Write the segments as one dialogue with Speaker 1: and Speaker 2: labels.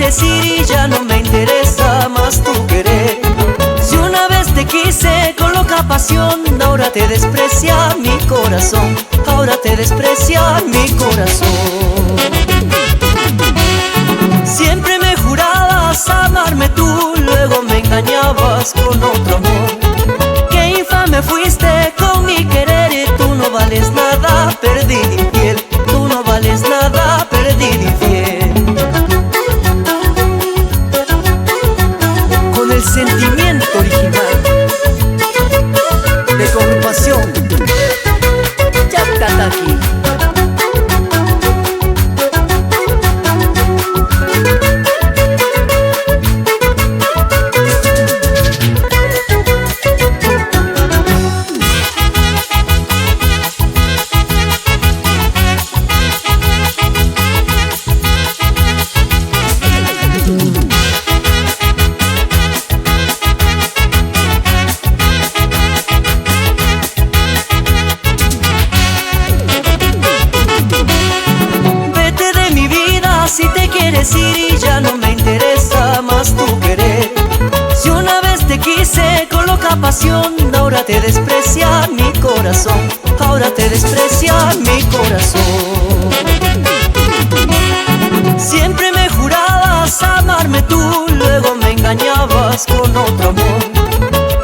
Speaker 1: quieres ir y ya no me interesa más tu querer. Si una vez te quise con loca pasión, ahora te desprecia mi corazón, ahora te desprecia mi corazón. Siempre me jurabas amarme tú, luego me engañabas con otro amor. Qué infame fuiste con mi querer, y tú no vales nada, perdí de infiel. Tú no vales nada, perdí de infiel. Con el sentimiento original de Agrupación Chactataqui. Si te quieres ir y ya no me interesa más tu querer. Si una vez te quise con loca pasión, ahora te desprecia mi corazón, ahora te desprecia mi corazón. Siempre me jurabas amarme tú, luego me engañabas con otro amor.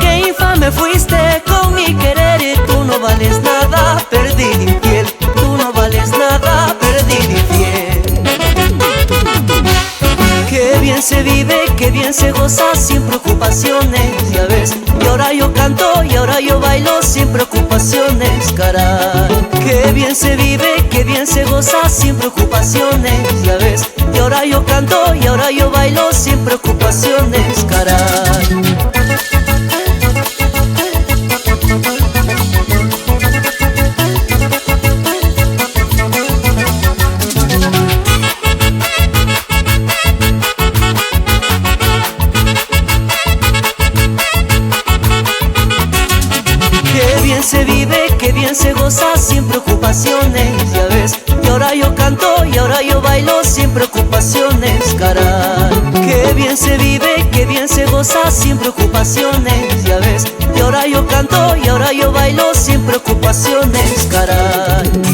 Speaker 1: Qué infame fuiste con mi querer, y tú no vales nada, perdí de infiel. Tú no vales nada, perdí de infiel. Qué bien se vive, qué bien se goza sin preocupaciones, ya ves. Y ahora yo canto y ahora yo bailo sin preocupaciones, caray. Qué bien se vive, qué bien se goza sin preocupaciones, ya ves. Y ahora yo canto y ahora yo bailo sin preocupaciones, caray. Qué bien se vive, qué bien se goza sin preocupaciones, ya ves. Y ahora yo canto y ahora yo bailo sin preocupaciones, caray. Qué bien se vive, qué bien se goza sin preocupaciones, ya ves. Y ahora yo canto y ahora yo bailo sin preocupaciones, caray.